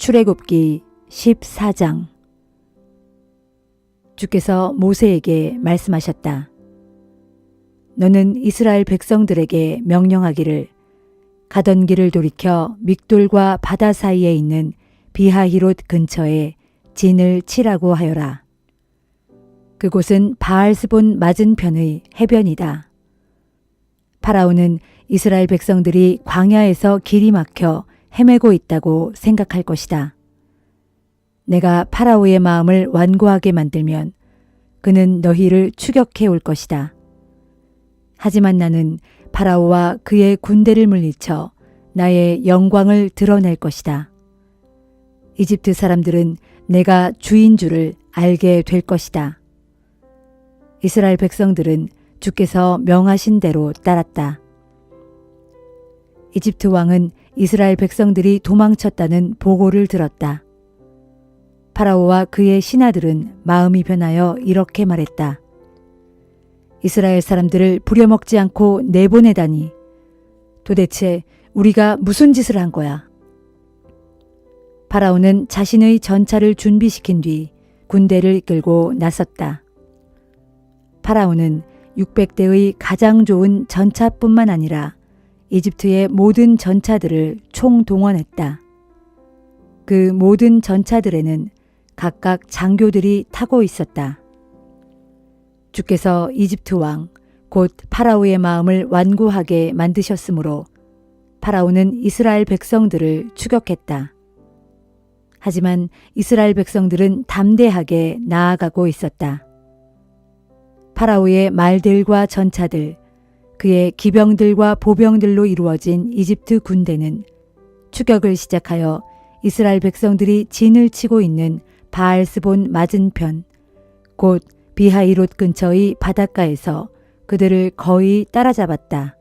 출애굽기 14장. 주께서 모세에게 말씀하셨다. 너는 이스라엘 백성들에게 명령하기를 가던 길을 돌이켜 믹돌과 바다 사이에 있는 비하히롯 근처에 진을 치라고 하여라. 그곳은 바알스본 맞은편의 해변이다. 파라오는 이스라엘 백성들이 광야에서 길이 막혀 헤매고 있다고 생각할 것이다. 내가 파라오의 마음을 완고하게 만들면 그는 너희를 추격해 올 것이다. 하지만 나는 파라오와 그의 군대를 물리쳐 나의 영광을 드러낼 것이다. 이집트 사람들은 내가 주인 줄을 알게 될 것이다. 이스라엘 백성들은 주께서 명하신 대로 따랐다. 이집트 왕은 이스라엘 백성들이 도망쳤다는 보고를 들었다. 파라오와 그의 신하들은 마음이 변하여 이렇게 말했다. 이스라엘 사람들을 부려먹지 않고 내보내다니. 도대체 우리가 무슨 짓을 한 거야? 파라오는 자신의 전차를 준비시킨 뒤 군대를 이끌고 나섰다. 파라오는 600대의 가장 좋은 전차뿐만 아니라 이집트의 모든 전차들을 총동원했다. 그 모든 전차들에는 각각 장교들이 타고 있었다. 주께서 이집트 왕, 곧 파라오의 마음을 완고하게 만드셨으므로 파라오는 이스라엘 백성들을 추격했다. 하지만 이스라엘 백성들은 담대하게 나아가고 있었다. 파라오의 말들과 전차들, 그의 기병들과 보병들로 이루어진 이집트 군대는 추격을 시작하여 이스라엘 백성들이 진을 치고 있는 바알스본 맞은편, 곧 비하히롯 근처의 바닷가에서 그들을 거의 따라잡았다.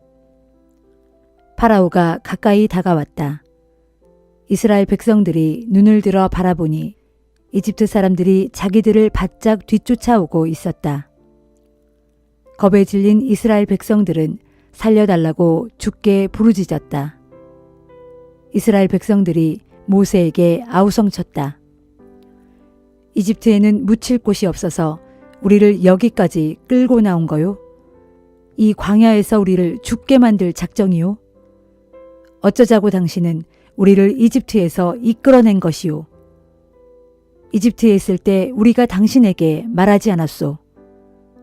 파라오가 가까이 다가왔다. 이스라엘 백성들이 눈을 들어 바라보니 이집트 사람들이 자기들을 바짝 뒤쫓아오고 있었다. 겁에 질린 이스라엘 백성들은 살려달라고 주께 부르짖었다. 이스라엘 백성들이 모세에게 아우성쳤다. 이집트에는 묻힐 곳이 없어서 우리를 여기까지 끌고 나온 거요? 이 광야에서 우리를 죽게 만들 작정이요? 어쩌자고 당신은 우리를 이집트에서 이끌어낸 것이요? 이집트에 있을 때 우리가 당신에게 말하지 않았소.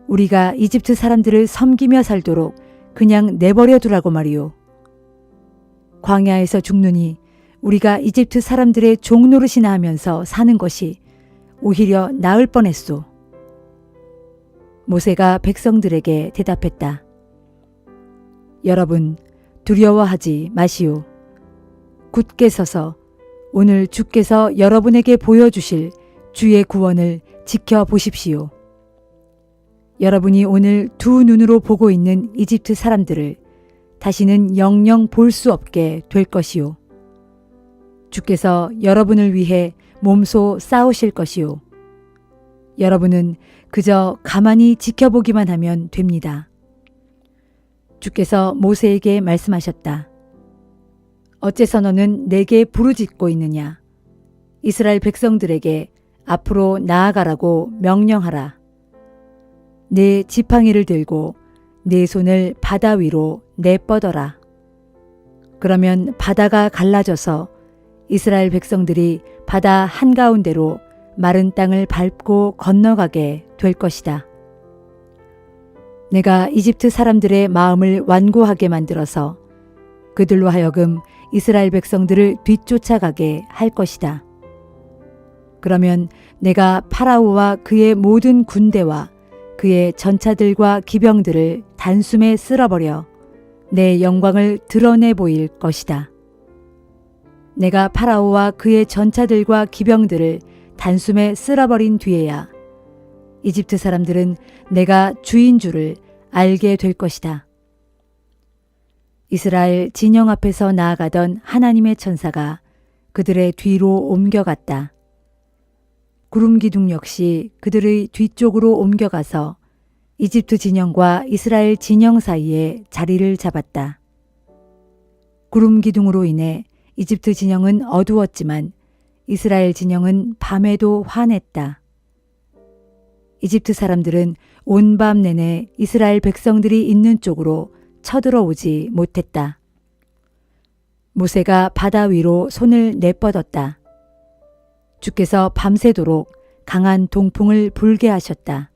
우리가 이집트 사람들을 섬기며 살도록 그냥 내버려 두라고 말이요. 광야에서 죽느니 우리가 이집트 사람들의 종노릇이나 하면서 사는 것이 오히려 나을 뻔했소. 모세가 백성들에게 대답했다. 여러분, 두려워하지 마시오. 굳게 서서 오늘 주께서 여러분에게 보여주실 주의 구원을 지켜보십시오. 여러분이 오늘 두 눈으로 보고 있는 이집트 사람들을 다시는 영영 볼 수 없게 될 것이요. 주께서 여러분을 위해 몸소 싸우실 것이요. 여러분은 그저 가만히 지켜보기만 하면 됩니다. 주께서 모세에게 말씀하셨다. 어째서 너는 내게 부르짖고 있느냐? 이스라엘 백성들에게 앞으로 나아가라고 명령하라. 내 지팡이를 들고 내 손을 바다 위로 내뻗어라. 그러면 바다가 갈라져서 이스라엘 백성들이 바다 한가운데로 마른 땅을 밟고 건너가게 될 것이다. 내가 이집트 사람들의 마음을 완고하게 만들어서 그들로 하여금 이스라엘 백성들을 뒤쫓아가게 할 것이다. 그러면 내가 파라오와 그의 모든 군대와 그의 전차들과 기병들을 단숨에 쓸어버려 내 영광을 드러내 보일 것이다. 내가 파라오와 그의 전차들과 기병들을 단숨에 쓸어버린 뒤에야 이집트 사람들은 내가 주인 줄을 알게 될 것이다. 이스라엘 진영 앞에서 나아가던 하나님의 천사가 그들의 뒤로 옮겨갔다. 구름 기둥 역시 그들의 뒤쪽으로 옮겨가서 이집트 진영과 이스라엘 진영 사이에 자리를 잡았다. 구름 기둥으로 인해 이집트 진영은 어두웠지만 이스라엘 진영은 밤에도 화냈다. 이집트 사람들은 온 밤 내내 이스라엘 백성들이 있는 쪽으로 쳐들어오지 못했다. 모세가 바다 위로 손을 내뻗었다. 주께서 밤새도록 강한 동풍을 불게 하셨다.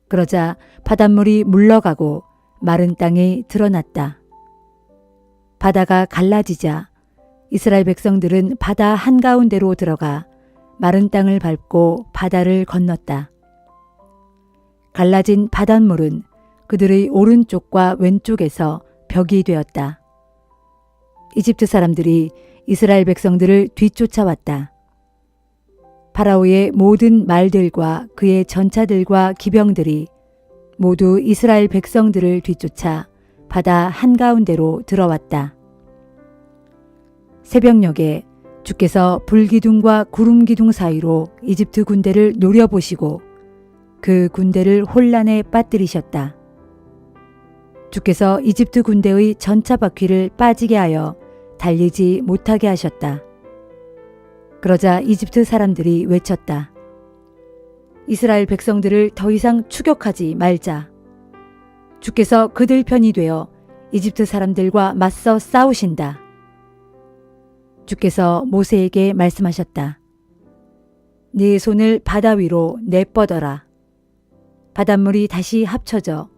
그러자 바닷물이 물러가고 마른 땅이 드러났다. 바다가 갈라지자 이스라엘 백성들은 바다 한가운데로 들어가 마른 땅을 밟고 바다를 건넜다. 갈라진 바닷물은 그들의 오른쪽과 왼쪽에서 벽이 되었다. 이집트 사람들이 이스라엘 백성들을 뒤쫓아왔다. 파라오의 모든 말들과 그의 전차들과 기병들이 모두 이스라엘 백성들을 뒤쫓아 바다 한가운데로 들어왔다. 새벽녘에 주께서 불기둥과 구름기둥 사이로 이집트 군대를 노려보시고 그 군대를 혼란에 빠뜨리셨다. 주께서 이집트 군대의 전차 바퀴를 빠지게 하여 달리지 못하게 하셨다. 그러자 이집트 사람들이 외쳤다. 이스라엘 백성들을 더 이상 추격하지 말자. 주께서 그들 편이 되어 이집트 사람들과 맞서 싸우신다. 주께서 모세에게 말씀하셨다. 네 손을 바다 위로 내뻗어라. 바닷물이 다시 합쳐져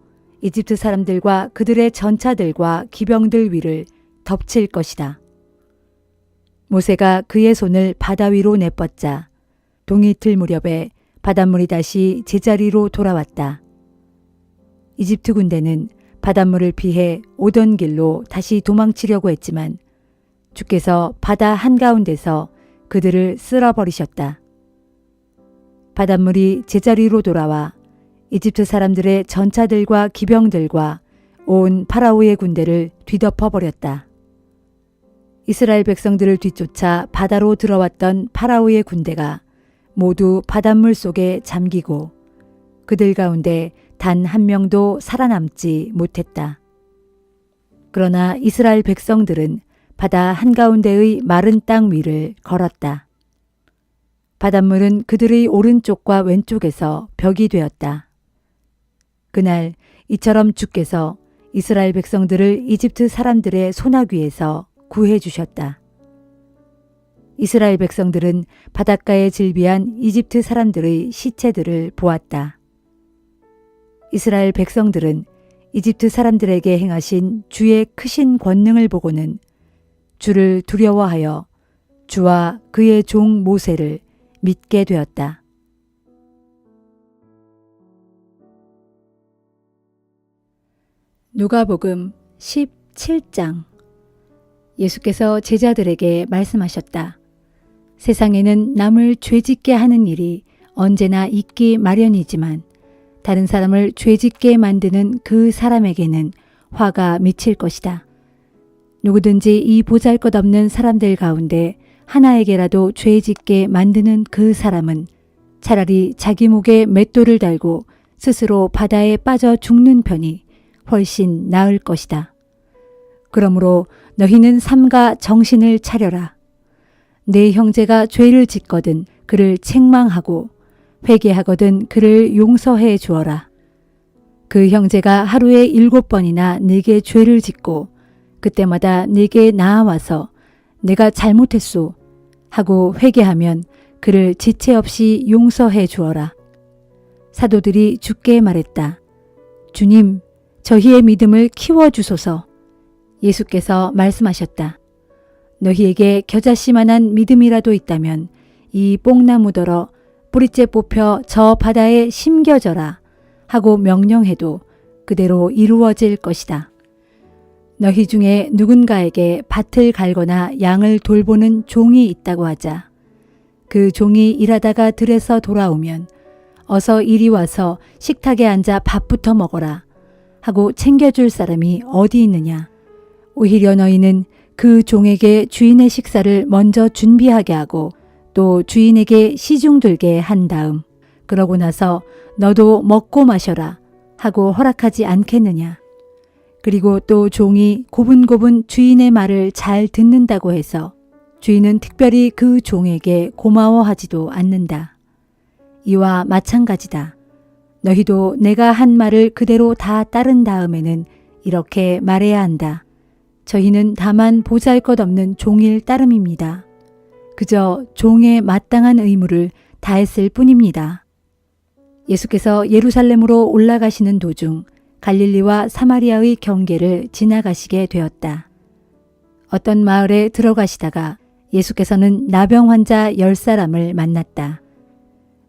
이집트 사람들과 그들의 전차들과 기병들 위를 덮칠 것이다. 모세가 그의 손을 바다 위로 내뻗자 동이틀 무렵에 바닷물이 다시 제자리로 돌아왔다. 이집트 군대는 바닷물을 피해 오던 길로 다시 도망치려고 했지만 주께서 바다 한가운데서 그들을 쓸어버리셨다. 바닷물이 제자리로 돌아와 이집트 사람들의 전차들과 기병들과 온 파라오의 군대를 뒤덮어버렸다. 이스라엘 백성들을 뒤쫓아 바다로 들어왔던 파라오의 군대가 모두 바닷물 속에 잠기고 그들 가운데 단 한 명도 살아남지 못했다. 그러나 이스라엘 백성들은 바다 한가운데의 마른 땅 위를 걸었다. 바닷물은 그들의 오른쪽과 왼쪽에서 벽이 되었다. 그날 이처럼 주께서 이스라엘 백성들을 이집트 사람들의 소나귀에서 구해 주셨다. 이스라엘 백성들은 바닷가에 즐비한 이집트 사람들의 시체들을 보았다. 이스라엘 백성들은 이집트 사람들에게 행하신 주의 크신 권능을 보고는 주를 두려워하여 주와 그의 종 모세를 믿게 되었다. 누가복음 17장. 예수께서 제자들에게 말씀하셨다. 세상에는 남을 죄짓게 하는 일이 언제나 있기 마련이지만 다른 사람을 죄짓게 만드는 그 사람에게는 화가 미칠 것이다. 누구든지 이 보잘것없는 사람들 가운데 하나에게라도 죄짓게 만드는 그 사람은 차라리 자기 목에 맷돌을 달고 스스로 바다에 빠져 죽는 편이 훨씬 나을 것이다. 그러므로 너희는 삼가 정신을 차려라. 내 형제가 죄를 짓거든 그를 책망하고 회개하거든 그를 용서해 주어라. 그 형제가 하루에 7번이나 네게 죄를 짓고 그때마다 네게 나아와서 내가 잘못했소 하고 회개하면 그를 지체 없이 용서해 주어라. 사도들이 주께 말했다. 주님, 저희의 믿음을 키워주소서. 예수께서 말씀하셨다. 너희에게 겨자씨만한 믿음이라도 있다면 이 뽕나무더러 뿌리째 뽑혀 저 바다에 심겨져라 하고 명령해도 그대로 이루어질 것이다. 너희 중에 누군가에게 밭을 갈거나 양을 돌보는 종이 있다고 하자. 그 종이 일하다가 들에서 돌아오면 어서 이리 와서 식탁에 앉아 밥부터 먹어라 하고 챙겨줄 사람이 어디 있느냐. 오히려 너희는 그 종에게 주인의 식사를 먼저 준비하게 하고 또 주인에게 시중 들게 한 다음 그러고 나서 너도 먹고 마셔라 하고 허락하지 않겠느냐. 그리고 또 종이 고분고분 주인의 말을 잘 듣는다고 해서 주인은 특별히 그 종에게 고마워하지도 않는다. 이와 마찬가지다. 너희도 내가 한 말을 그대로 다 따른 다음에는 이렇게 말해야 한다. 저희는 다만 보잘것없는 종일 따름입니다. 그저 종의 마땅한 의무를 다했을 뿐입니다. 예수께서 예루살렘으로 올라가시는 도중 갈릴리와 사마리아의 경계를 지나가시게 되었다. 어떤 마을에 들어가시다가 예수께서는 나병 환자 10사람을 만났다.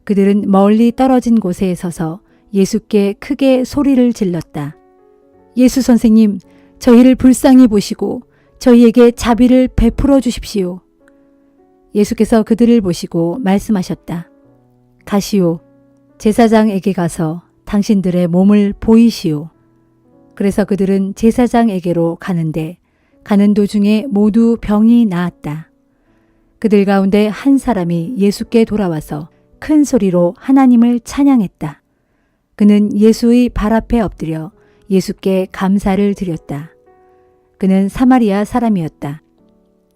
그들은 멀리 떨어진 곳에 서서 예수께 크게 소리를 질렀다. 예수 선생님, 저희를 불쌍히 보시고 저희에게 자비를 베풀어 주십시오. 예수께서 그들을 보시고 말씀하셨다. 가시오. 제사장에게 가서 당신들의 몸을 보이시오. 그래서 그들은 제사장에게로 가는데 가는 도중에 모두 병이 나았다. 그들 가운데 한 사람이 예수께 돌아와서 큰 소리로 하나님을 찬양했다. 그는 예수의 발 앞에 엎드려 예수께 감사를 드렸다. 그는 사마리아 사람이었다.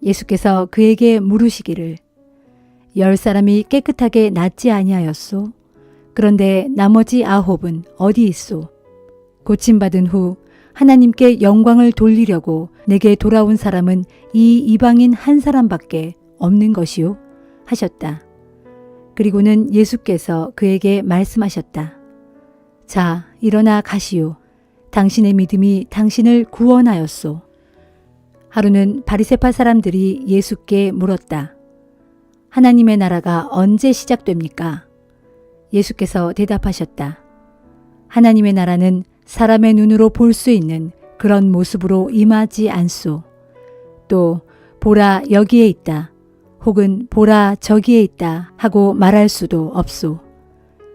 예수께서 그에게 물으시기를 10사람이 깨끗하게 낫지 아니하였소? 그런데 나머지 9은 어디 있소? 고침받은 후 하나님께 영광을 돌리려고 내게 돌아온 사람은 이 이방인 한 사람밖에 없는 것이요? 하셨다. 그리고는 예수께서 그에게 말씀하셨다. 자, 일어나 가시오. 당신의 믿음이 당신을 구원하였소. 하루는 바리새파 사람들이 예수께 물었다. 하나님의 나라가 언제 시작됩니까? 예수께서 대답하셨다. 하나님의 나라는 사람의 눈으로 볼 수 있는 그런 모습으로 임하지 않소. 또 보라 여기에 있다. 혹은 보라 저기에 있다 하고 말할 수도 없소.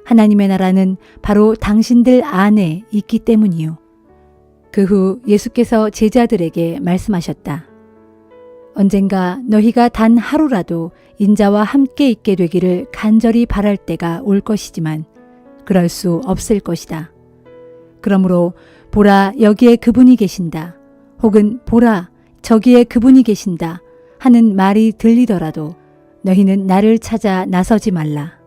하나님의 나라는 바로 당신들 안에 있기 때문이요. 그 후 예수께서 제자들에게 말씀하셨다. 언젠가 너희가 단 하루라도 인자와 함께 있게 되기를 간절히 바랄 때가 올 것이지만 그럴 수 없을 것이다. 그러므로 보라 여기에 그분이 계신다. 혹은 보라 저기에 그분이 계신다 하는 말이 들리더라도 너희는 나를 찾아 나서지 말라.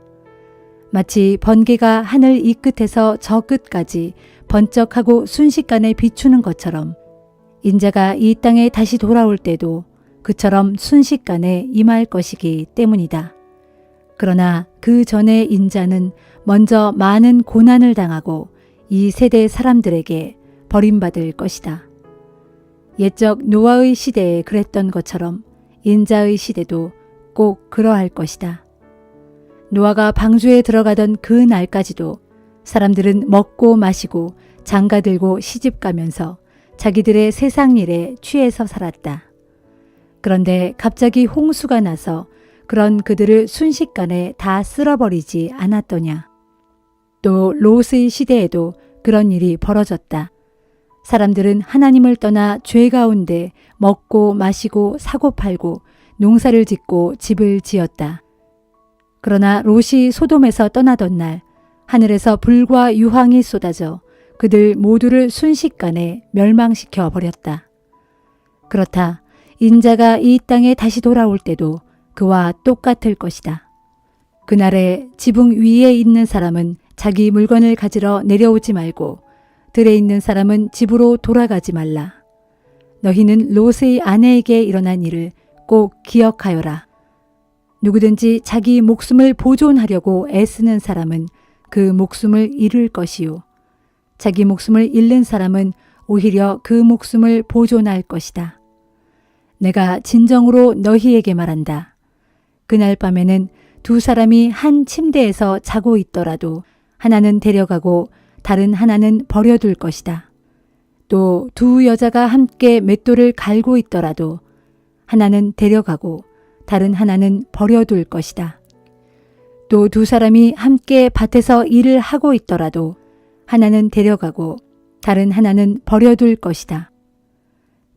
마치 번개가 하늘 이 끝에서 저 끝까지 번쩍하고 순식간에 비추는 것처럼 인자가 이 땅에 다시 돌아올 때도 그처럼 순식간에 임할 것이기 때문이다. 그러나 그 전에 인자는 먼저 많은 고난을 당하고 이 세대 사람들에게 버림받을 것이다. 옛적 노아의 시대에 그랬던 것처럼 인자의 시대도 꼭 그러할 것이다. 노아가 방주에 들어가던 그 날까지도 사람들은 먹고 마시고 장가들고 시집가면서 자기들의 세상 일에 취해서 살았다. 그런데 갑자기 홍수가 나서 그런 그들을 순식간에 다 쓸어버리지 않았더냐. 또 롯의 시대에도 그런 일이 벌어졌다. 사람들은 하나님을 떠나 죄 가운데 먹고 마시고 사고 팔고 농사를 짓고 집을 지었다. 그러나 롯이 소돔에서 떠나던 날 하늘에서 불과 유황이 쏟아져 그들 모두를 순식간에 멸망시켜 버렸다. 그렇다. 인자가 이 땅에 다시 돌아올 때도 그와 똑같을 것이다. 그날에 지붕 위에 있는 사람은 자기 물건을 가지러 내려오지 말고 들에 있는 사람은 집으로 돌아가지 말라. 너희는 롯의 아내에게 일어난 일을 꼭 기억하여라. 누구든지 자기 목숨을 보존하려고 애쓰는 사람은 그 목숨을 잃을 것이요. 자기 목숨을 잃는 사람은 오히려 그 목숨을 보존할 것이다. 내가 진정으로 너희에게 말한다. 그날 밤에는 두 사람이 한 침대에서 자고 있더라도 하나는 데려가고 다른 하나는 버려둘 것이다. 또 두 여자가 함께 맷돌을 갈고 있더라도 하나는 데려가고 다른 하나는 버려둘 것이다. 또 두 사람이 함께 밭에서 일을 하고 있더라도 하나는 데려가고 다른 하나는 버려둘 것이다.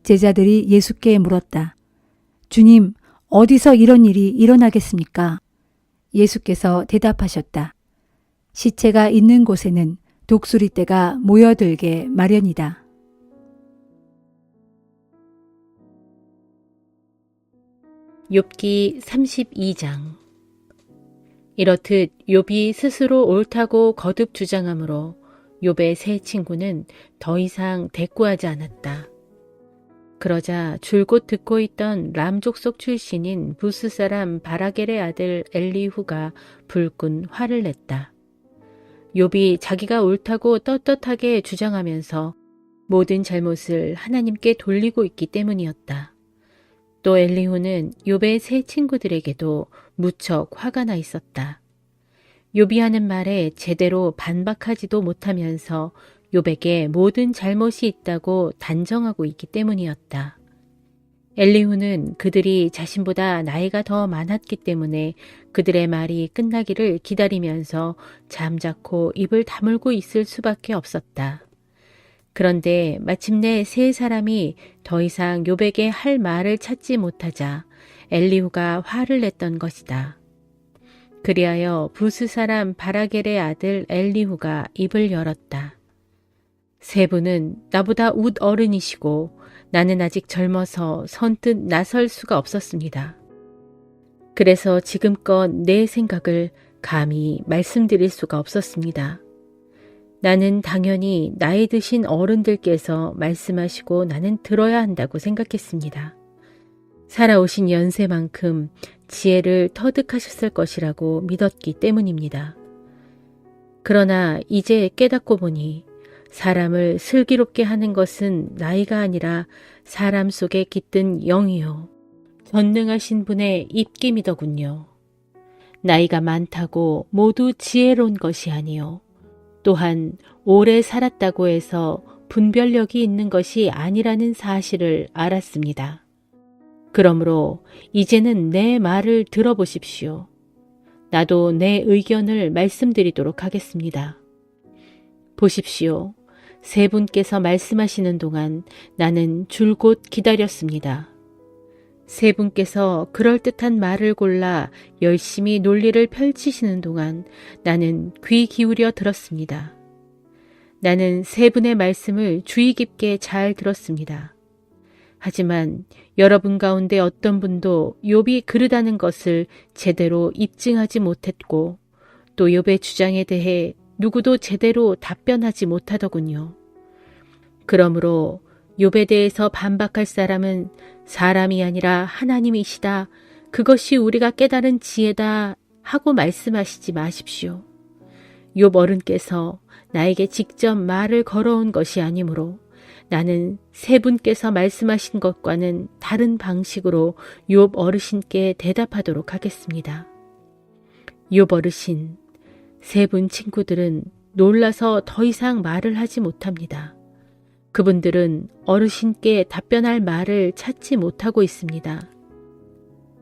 제자들이 예수께 물었다. 주님, 어디서 이런 일이 일어나겠습니까? 예수께서 대답하셨다. 시체가 있는 곳에는 독수리떼가 모여들게 마련이다. 욥기 32장. 이렇듯 욥이 스스로 옳다고 거듭 주장하므로 욥의 세 친구는 더 이상 대꾸하지 않았다. 그러자 줄곧 듣고 있던 람 족속 출신인 부스 사람 바라겔의 아들 엘리후가 불끈 화를 냈다. 욥이 자기가 옳다고 떳떳하게 주장하면서 모든 잘못을 하나님께 돌리고 있기 때문이었다. 또 엘리후는 욥의 세 친구들에게도 무척 화가 나 있었다. 욥이 하는 말에 제대로 반박하지도 못하면서 욥에게 모든 잘못이 있다고 단정하고 있기 때문이었다. 엘리후는 그들이 자신보다 나이가 더 많았기 때문에 그들의 말이 끝나기를 기다리면서 잠자코 입을 다물고 있을 수밖에 없었다. 그런데 마침내 세 사람이 더 이상 욥에게 할 말을 찾지 못하자 엘리후가 화를 냈던 것이다. 그리하여 부스 사람 바라겔의 아들 엘리후가 입을 열었다. 세 분은 나보다 웃 어른이시고 나는 아직 젊어서 선뜻 나설 수가 없었습니다. 그래서 지금껏 내 생각을 감히 말씀드릴 수가 없었습니다. 나는 당연히 나이 드신 어른들께서 말씀하시고 나는 들어야 한다고 생각했습니다. 살아오신 연세만큼 지혜를 터득하셨을 것이라고 믿었기 때문입니다. 그러나 이제 깨닫고 보니 사람을 슬기롭게 하는 것은 나이가 아니라 사람 속에 깃든 영이요 전능하신 분의 입김이더군요. 나이가 많다고 모두 지혜로운 것이 아니요 또한 오래 살았다고 해서 분별력이 있는 것이 아니라는 사실을 알았습니다. 그러므로 이제는 내 말을 들어보십시오. 나도 내 의견을 말씀드리도록 하겠습니다. 보십시오. 세 분께서 말씀하시는 동안 나는 줄곧 기다렸습니다. 세 분께서 그럴듯한 말을 골라 열심히 논리를 펼치시는 동안 나는 귀 기울여 들었습니다. 나는 세 분의 말씀을 주의 깊게 잘 들었습니다. 하지만 여러분 가운데 어떤 분도 욥이 그르다는 것을 제대로 입증하지 못했고 또 욥의 주장에 대해 누구도 제대로 답변하지 못하더군요. 그러므로 욥에 대해서 반박할 사람은 사람이 아니라 하나님이시다. 그것이 우리가 깨달은 지혜다 하고 말씀하시지 마십시오. 욥 어른께서 나에게 직접 말을 걸어온 것이 아니므로 나는 세 분께서 말씀하신 것과는 다른 방식으로 욥 어르신께 대답하도록 하겠습니다. 욥 어르신, 세 분 친구들은 놀라서 더 이상 말을 하지 못합니다. 그분들은 어르신께 답변할 말을 찾지 못하고 있습니다.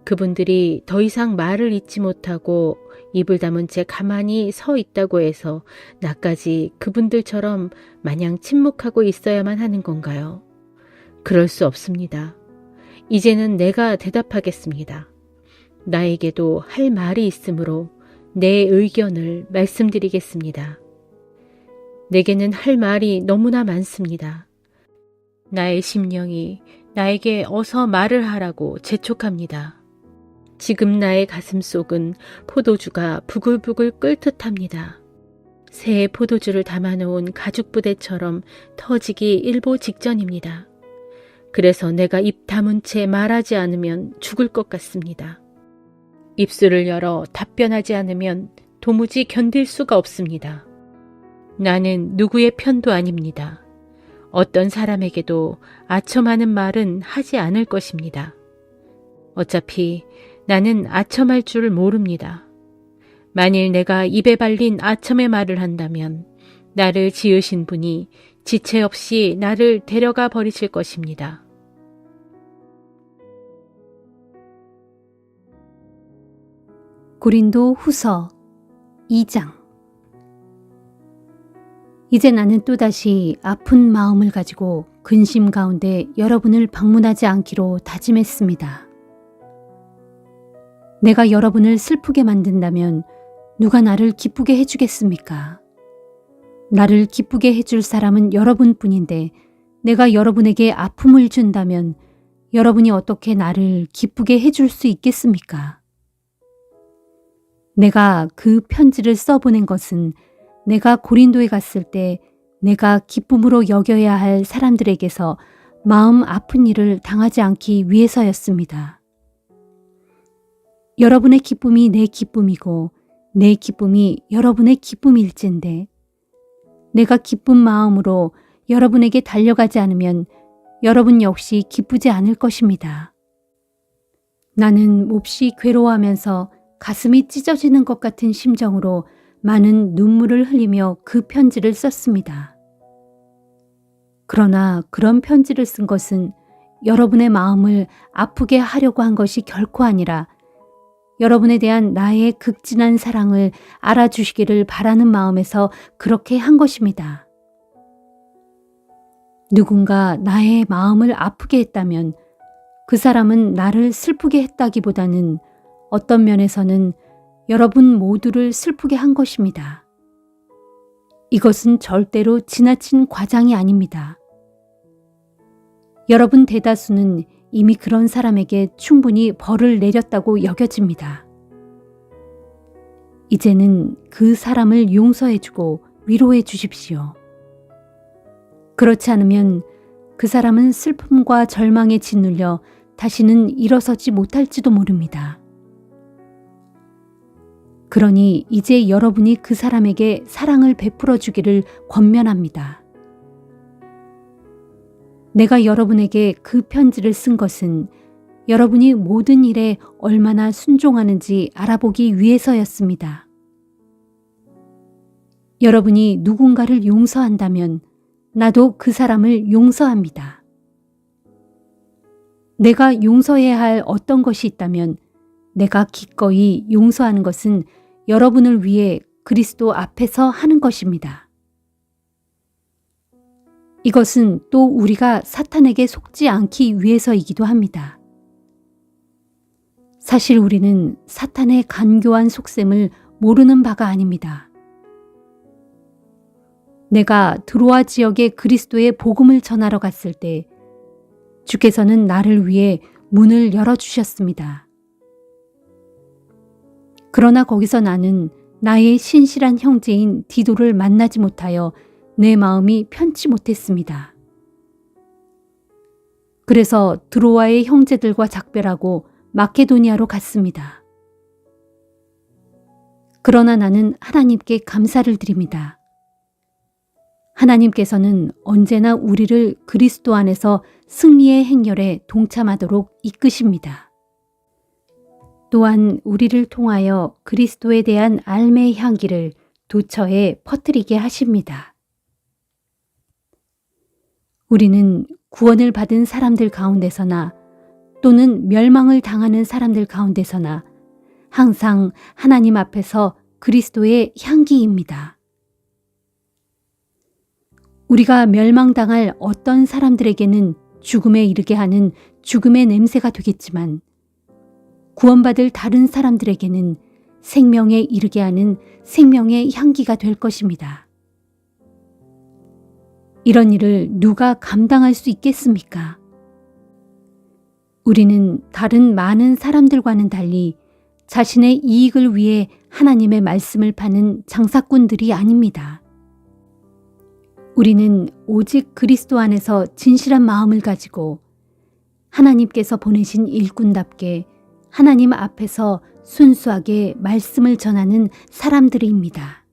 그분들이 더 이상 말을 잇지 못하고 입을 다문 채 가만히 서 있다고 해서 나까지 그분들처럼 마냥 침묵하고 있어야만 하는 건가요? 그럴 수 없습니다. 이제는 내가 대답하겠습니다. 나에게도 할 말이 있으므로 내 의견을 말씀드리겠습니다. 내게는 할 말이 너무나 많습니다. 나의 심령이 나에게 어서 말을 하라고 재촉합니다. 지금 나의 가슴 속은 포도주가 부글부글 끓 듯합니다. 새해 포도주를 담아놓은 가죽부대처럼 터지기 일보 직전입니다. 그래서 내가 입 다문 채 말하지 않으면 죽을 것 같습니다. 입술을 열어 답변하지 않으면 도무지 견딜 수가 없습니다. 나는 누구의 편도 아닙니다. 어떤 사람에게도 아첨하는 말은 하지 않을 것입니다. 어차피 나는 아첨할 줄 모릅니다. 만일 내가 입에 발린 아첨의 말을 한다면 나를 지으신 분이 지체 없이 나를 데려가 버리실 것입니다. 고린도 후서 2장. 이제 나는 또다시 아픈 마음을 가지고 근심 가운데 여러분을 방문하지 않기로 다짐했습니다. 내가 여러분을 슬프게 만든다면 누가 나를 기쁘게 해주겠습니까? 나를 기쁘게 해줄 사람은 여러분뿐인데 내가 여러분에게 아픔을 준다면 여러분이 어떻게 나를 기쁘게 해줄 수 있겠습니까? 내가 그 편지를 써보낸 것은 내가 고린도에 갔을 때 내가 기쁨으로 여겨야 할 사람들에게서 마음 아픈 일을 당하지 않기 위해서였습니다. 여러분의 기쁨이 내 기쁨이고 내 기쁨이 여러분의 기쁨일진데 내가 기쁜 마음으로 여러분에게 달려가지 않으면 여러분 역시 기쁘지 않을 것입니다. 나는 몹시 괴로워하면서 가슴이 찢어지는 것 같은 심정으로 많은 눈물을 흘리며 그 편지를 썼습니다. 그러나 그런 편지를 쓴 것은 여러분의 마음을 아프게 하려고 한 것이 결코 아니라 여러분에 대한 나의 극진한 사랑을 알아주시기를 바라는 마음에서 그렇게 한 것입니다. 누군가 나의 마음을 아프게 했다면 그 사람은 나를 슬프게 했다기보다는 어떤 면에서는 여러분 모두를 슬프게 한 것입니다. 이것은 절대로 지나친 과장이 아닙니다. 여러분 대다수는 이미 그런 사람에게 충분히 벌을 내렸다고 여겨집니다. 이제는 그 사람을 용서해주고 위로해 주십시오. 그렇지 않으면 그 사람은 슬픔과 절망에 짓눌려 다시는 일어서지 못할지도 모릅니다. 그러니 이제 여러분이 그 사람에게 사랑을 베풀어 주기를 권면합니다. 내가 여러분에게 그 편지를 쓴 것은 여러분이 모든 일에 얼마나 순종하는지 알아보기 위해서였습니다. 여러분이 누군가를 용서한다면 나도 그 사람을 용서합니다. 내가 용서해야 할 어떤 것이 있다면 내가 기꺼이 용서하는 것은 여러분을 위해 그리스도 앞에서 하는 것입니다. 이것은 또 우리가 사탄에게 속지 않기 위해서이기도 합니다. 사실 우리는 사탄의 간교한 속셈을 모르는 바가 아닙니다. 내가 드로아 지역에 그리스도의 복음을 전하러 갔을 때 주께서는 나를 위해 문을 열어주셨습니다. 그러나 거기서 나는 나의 신실한 형제인 디도를 만나지 못하여 내 마음이 편치 못했습니다. 그래서 드로아의 형제들과 작별하고 마케도니아로 갔습니다. 그러나 나는 하나님께 감사를 드립니다. 하나님께서는 언제나 우리를 그리스도 안에서 승리의 행렬에 동참하도록 이끄십니다. 또한 우리를 통하여 그리스도에 대한 알매의 향기를 도처에 퍼뜨리게 하십니다. 우리는 구원을 받은 사람들 가운데서나 또는 멸망을 당하는 사람들 가운데서나 항상 하나님 앞에서 그리스도의 향기입니다. 우리가 멸망당할 어떤 사람들에게는 죽음에 이르게 하는 죽음의 냄새가 되겠지만 구원받을 다른 사람들에게는 생명에 이르게 하는 생명의 향기가 될 것입니다. 이런 일을 누가 감당할 수 있겠습니까? 우리는 다른 많은 사람들과는 달리 자신의 이익을 위해 하나님의 말씀을 파는 장사꾼들이 아닙니다. 우리는 오직 그리스도 안에서 진실한 마음을 가지고 하나님께서 보내신 일꾼답게 하나님 앞에서 순수하게 말씀을 전하는 사람들입니다.